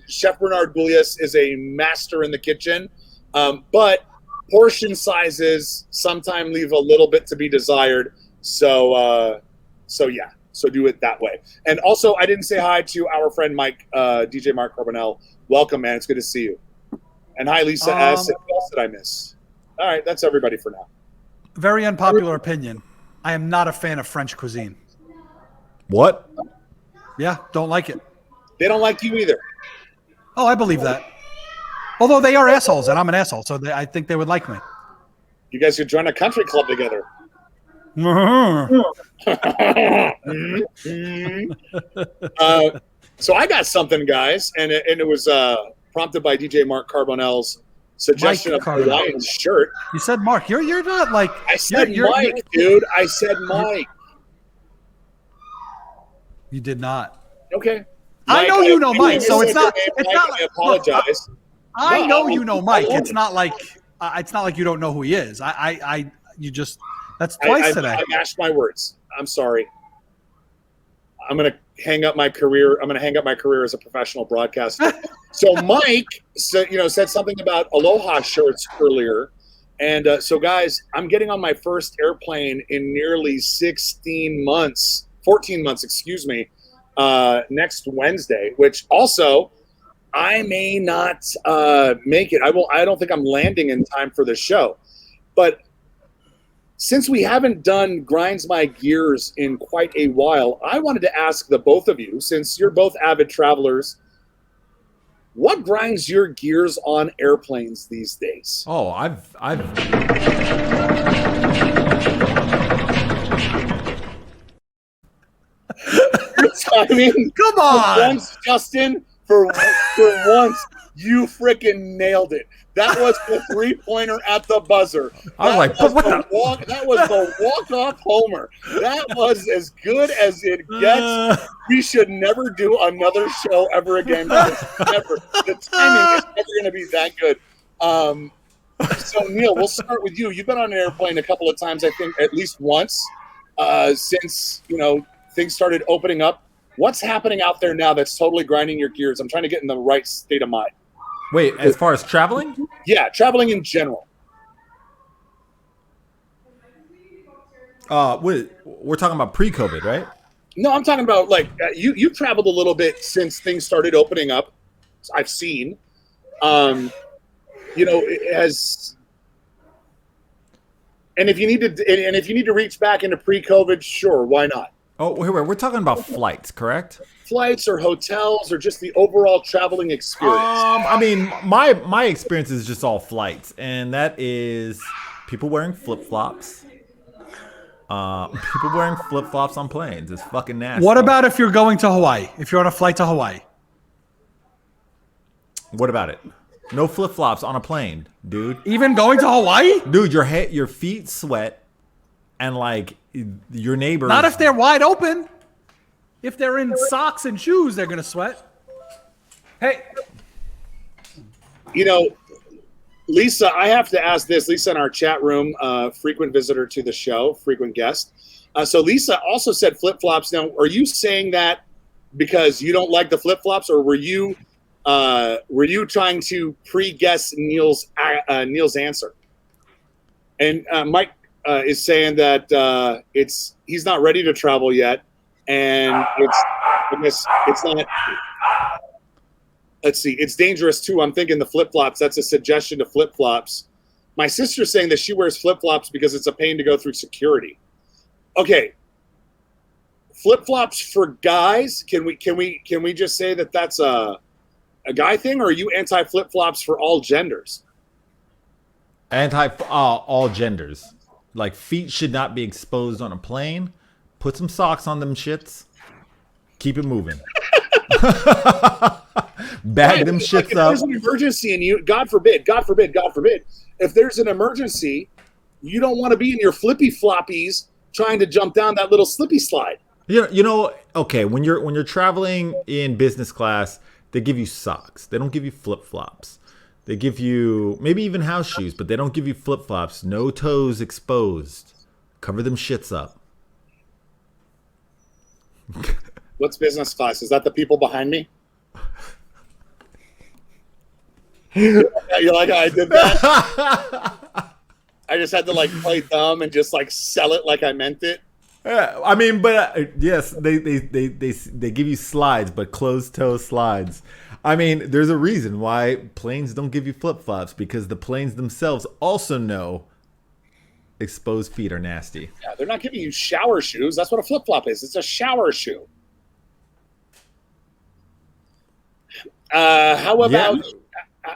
Chef Bernard Goulias is a master in the kitchen, but portion sizes sometimes leave a little bit to be desired. So yeah, so do it that way. And also, I didn't say hi to our friend Mike, DJ Mark Carbonell. Welcome, man. It's good to see you. And hi, Lisa S. And what else did I miss? All right, that's everybody for now. Very unpopular opinion. I am not a fan of French cuisine. What? Yeah, don't like it. They don't like you either. Oh, I believe that. Although they are assholes, and I'm an asshole, so I think they would like me. You guys could join a country club together. So I got something, guys, and it was prompted by DJ Mark Carbonell's suggestion Mike of Carbonell. Hawaiian shirt. You said Mark. You're not like. I said you're- Mike, dude. I said Mike. You did not. Okay. I know you know Mike, so it's not. It's not. I apologize. I know you know Mike. I It's not like you don't know who he is. You just. That's twice today. I mashed my words. I'm sorry. I'm gonna hang up my career. I'm gonna hang up my career as a professional broadcaster. So Mike said something about Aloha shirts earlier, and so guys, I'm getting on my first airplane in nearly 14 months, excuse me, next Wednesday. Which also, I may not make it. I don't think I'm landing in time for the show, but. Since we haven't done Grinds My Gears in quite a while, I wanted to ask the both of you, since you're both avid travelers, what grinds your gears on airplanes these days? Oh, I've I mean, Come on. For once, Justin, for once, you freaking nailed it. That was the three-pointer at the buzzer. I was like, what the? That was the walk-off homer. That was as good as it gets. We should never do another show ever again. Never. The timing is never going to be that good. So, Neil, we'll start with you. You've been on an airplane a couple of times, I think, at least once, since things started opening up. What's happening out there now that's totally grinding your gears? I'm trying to get in the right state of mind. Wait, as far as traveling? Yeah, traveling in general. We're talking about pre-COVID, right? No, I'm talking about you've traveled a little bit since things started opening up. I've seen, it has, and if you need to reach back into pre-COVID, sure, why not? Oh, wait, we're talking about flights, correct? Flights or hotels or just the overall traveling experience. I mean, my experience is just all flights, and that is people wearing flip-flops. People wearing flip-flops on planes. It's fucking nasty. What about if you're going to Hawaii? If you're on a flight to Hawaii? What about it? No flip-flops on a plane, dude. Even going to Hawaii? Dude, your feet sweat, and your neighbors. Not if they're wide open. If they're in socks and shoes, they're going to sweat. Hey. Lisa, I have to ask this. Lisa in our chat room, frequent visitor to the show, frequent guest. So Lisa also said flip-flops. Now, are you saying that because you don't like the flip-flops, or were you trying to pre-guess Neil's answer? And Mike is saying that he's not ready to travel yet, and it's not. Let's see, it's dangerous too. I'm thinking the flip-flops. That's a suggestion to flip-flops. My sister's saying that she wears flip-flops because it's a pain to go through security. Okay. Flip-flops for guys. Can we just say that that's a guy thing, or are you anti flip-flops for all genders? Anti all genders. Like, feet should not be exposed on a plane. Put some socks on them shits. Keep it moving. Bag them shits if up. there's an emergency and you, God forbid, if there's an emergency, you don't want to be in your flippy floppies trying to jump down that little slippy slide. You know. Okay, when you're traveling in business class, they give you socks. They don't give you flip flops. They give you maybe even house shoes, but they don't give you flip flops. No toes exposed. Cover them shits up. What's business class? Is that the people behind me? You're like, I did that. I just had to like play dumb and just like sell it like I meant it. Yeah, I mean, but yes, they give you slides, but closed toe slides. I mean, there's a reason why planes don't give you flip flops, because the planes themselves also know exposed feet are nasty. Yeah, they're not giving you shower shoes. That's what a flip flop is. It's a shower shoe. How about? Yeah.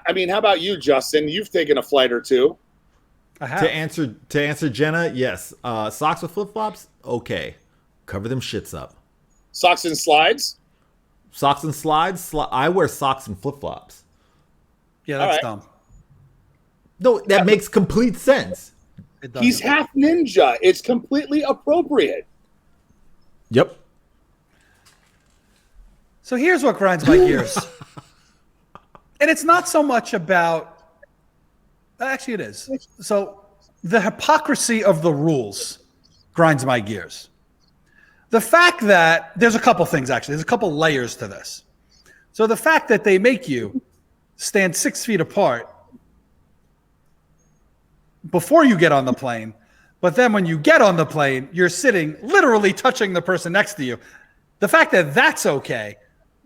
I mean, how about you, Justin? You've taken a flight or two. I have. To answer Jenna, yes. Socks with flip flops, okay. Cover them shits up. Socks and slides. Socks and slides. I wear socks and flip flops. Yeah, that's right. dumb. No, that makes complete sense. It does. He's half ninja. It's completely appropriate. Yep. So here's what grinds my gears. And it's not so much about, actually it is. So the hypocrisy of the rules grinds my gears. The fact that there's a couple things, actually. There's a couple layers to this. So the fact that they make you stand 6 feet apart before you get on the plane, but then when you get on the plane, you're sitting literally touching the person next to you. The fact that that's okay,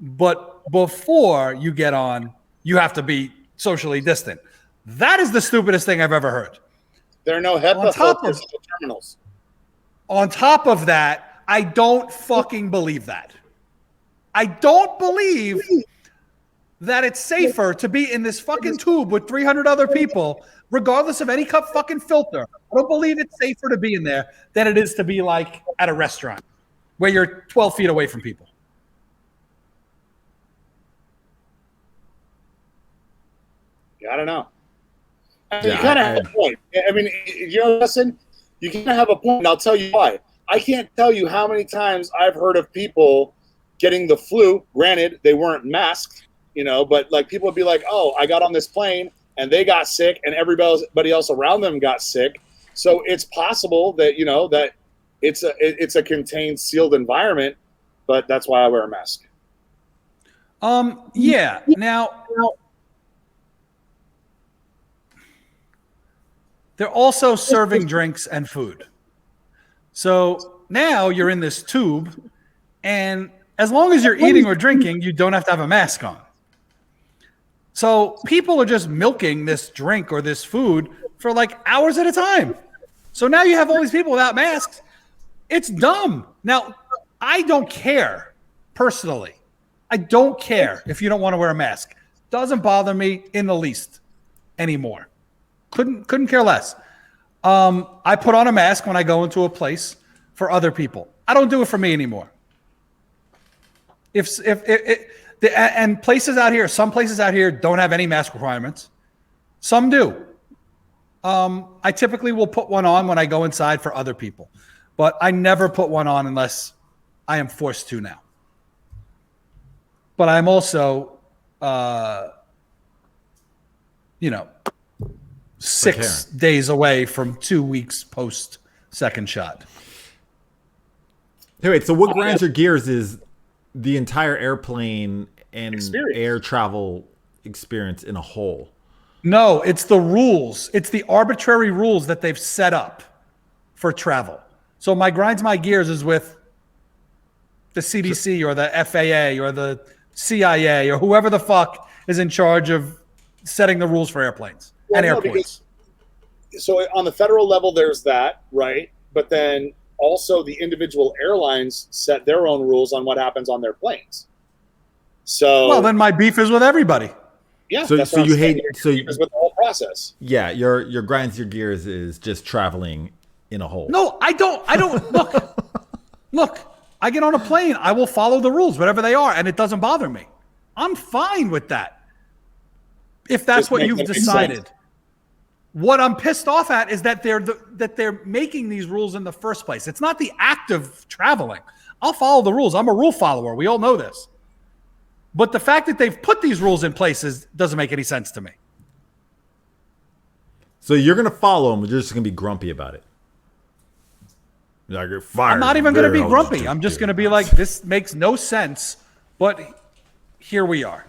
but before you get on, you have to be socially distant. That is the stupidest thing I've ever heard. There are no HEPA filters in the terminals. On top of that, I don't fucking believe that. I don't believe that it's safer to be in this fucking tube with 300 other people, regardless of any cup fucking filter. I don't believe it's safer to be in there than it is to be like at a restaurant where you're 12 feet away from people. I don't know. Yeah, you kind of have a point. I mean, you know, listen, you kind of have a point, and I'll tell you why. I can't tell you how many times I've heard of people getting the flu. Granted, they weren't masked, you know, but like people would be like, "Oh, I got on this plane and they got sick, and everybody else around them got sick." So it's possible that that it's a contained, sealed environment, but that's why I wear a mask. Yeah. Now, they're also serving drinks and food. So now you're in this tube, and as long as you're eating or drinking, you don't have to have a mask on. So people are just milking this drink or this food for like hours at a time. So now you have all these people without masks. It's dumb. Now, I don't care personally. I don't care if you don't want to wear a mask. Doesn't bother me in the least anymore. Couldn't care less. I put on a mask when I go into a place for other people. I don't do it for me anymore. And places out here, some places out here don't have any mask requirements. Some do. I typically will put one on when I go inside for other people, but I never put one on unless I am forced to now. But I'm also, 6 days away from 2 weeks post second shot. Hey, wait, so what grinds your gears is the entire airplane and air travel experience in a whole. No, it's the rules. It's the arbitrary rules that they've set up for travel. So my grinds my gears is with the CDC or the FAA or the CIA or whoever the fuck is in charge of setting the rules for airplanes and airports. So on the federal level, there's that, right? But then also the individual airlines set their own rules on what happens on their planes. So Well, then my beef is with everybody. yeah, So- that's so what I'm you saying. hate- Your so beef you- is with the whole process. Yeah, your grinds your gears is just traveling in a hole. No, I don't look, I get on a plane, I will follow the rules, whatever they are, and it doesn't bother me. I'm fine with that. If that's Just what make you've that make decided. sense. What I'm pissed off at is that they're making these rules in the first place. It's not the act of traveling. I'll follow the rules. I'm a rule follower. We all know this. But the fact that they've put these rules in places doesn't make any sense to me. So you're gonna follow them, but you're just gonna be grumpy about it. Like, you're fired. I'm not even going to be I'll grumpy. just I'm just do going to it. be like, this makes no sense, but here we are.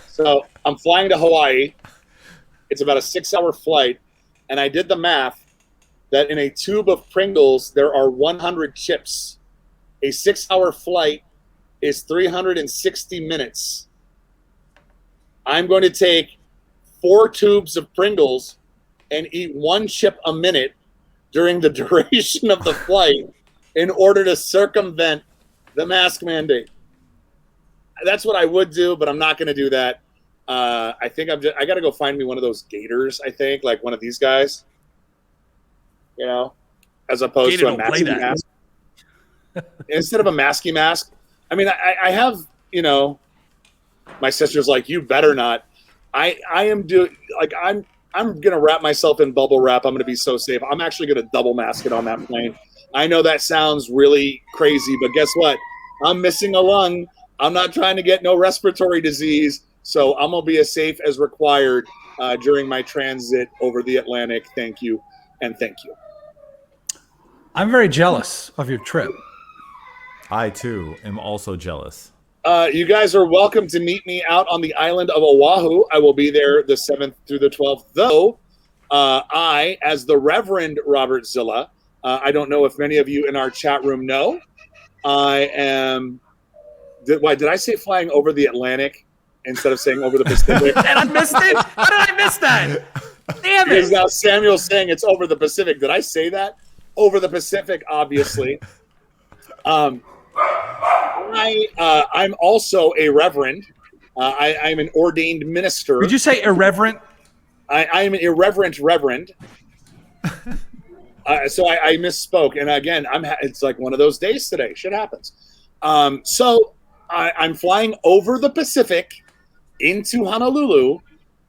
So I'm flying to Hawaii. It's about a 6-hour flight, and I did the math that in a tube of Pringles there are 100 chips. A 6-hour flight is 360 minutes. I'm going to take 4 tubes of Pringles and eat 1 chip a minute during the duration of the flight in order to circumvent the mask mandate. That's what I would do, but I'm not going to do that. I think I got to go find me one of those gators, I think, like one of these guys, you know, as opposed Gator to a don't play masky that. mask. Instead of a masky mask. I mean, I have, you know, my sister's like, you better not. I'm going to wrap myself in bubble wrap. I'm going to be so safe. I'm actually going to double mask it on that plane. I know that sounds really crazy, but guess what? I'm missing a lung. I'm not trying to get no respiratory disease. So I'm going to be as safe as required during my transit over the Atlantic. Thank you. And thank you. I'm very jealous of your trip. I too am also jealous. You guys are welcome to meet me out on the island of Oahu. I will be there the 7th through the 12th, though I, as the Reverend Robert Zilla, I don't know if many of you in our chat room know, I am, did I say flying over the Atlantic instead of saying over the Pacific? And I missed it? How did I miss that? Damn Because it. now Samuel's saying it's over the Pacific. Did I say that? Over the Pacific, obviously. I'm also a reverend. I'm an ordained minister. Did you say irreverent? I am an irreverent reverend. So I misspoke. And again, it's like one of those days today. Shit happens. So I'm flying over the Pacific into Honolulu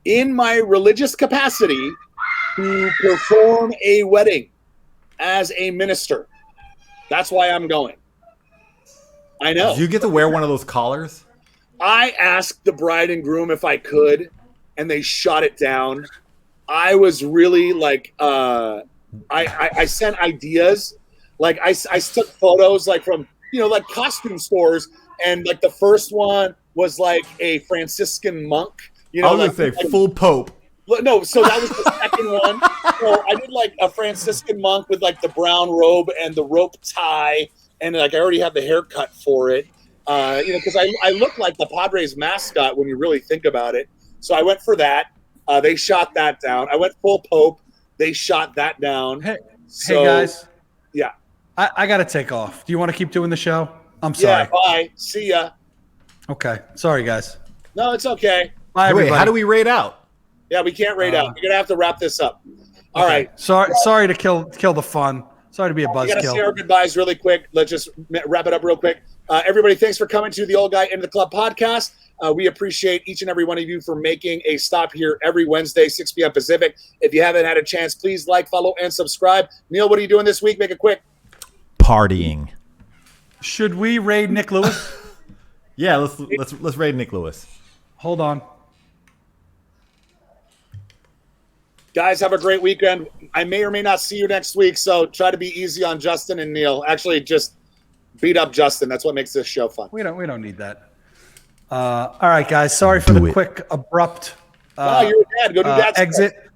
in my religious capacity to perform a wedding as a minister. That's why I'm going. I know. Do you get to wear one of those collars? I asked the bride and groom if I could, and they shot it down. I was really like, I sent ideas. Like I took photos like from, you know, like costume stores. And like the first one was like a Franciscan monk. You know, I was going to say full pope. No, so that was the second one. So I did like a Franciscan monk with like the brown robe and the rope tie. And like I already have the haircut for it, you know, because I look like the Padres mascot when you really think about it. So I went for that. They shot that down. I went full Pope. They shot that down. Hey guys. Yeah. I got to take off. Do you want to keep doing the show? I'm sorry. Yeah. Bye. See ya. Okay. Sorry, guys. No, it's okay. Bye, Hey, everybody. wait, how do we rate out? Yeah, we can't rate out. We're gonna have to wrap this up. All right. Sorry to kill the fun. Sorry to be a We gotta say buzzkill. our goodbyes really quick. Let's just wrap it up real quick. Everybody, thanks for coming to the Old Guy Into the Club podcast. We appreciate each and every one of you for making a stop here every Wednesday, 6 p.m. Pacific. If you haven't had a chance, please like, follow, and subscribe. Neil, what are you doing this week? Make it quick. Partying. Should we raid Nick Lewis? Yeah, let's raid Nick Lewis. Hold on. Guys, have a great weekend. I may or may not see you next week, so try to be easy on Justin and Neil. Actually, just beat up Justin. That's what makes this show fun. We don't need that. All right, guys. Sorry for the quick, abrupt Oh, you're a dad. Go do that. exit.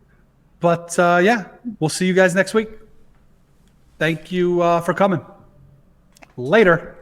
But yeah, we'll see you guys next week. Thank you for coming. Later.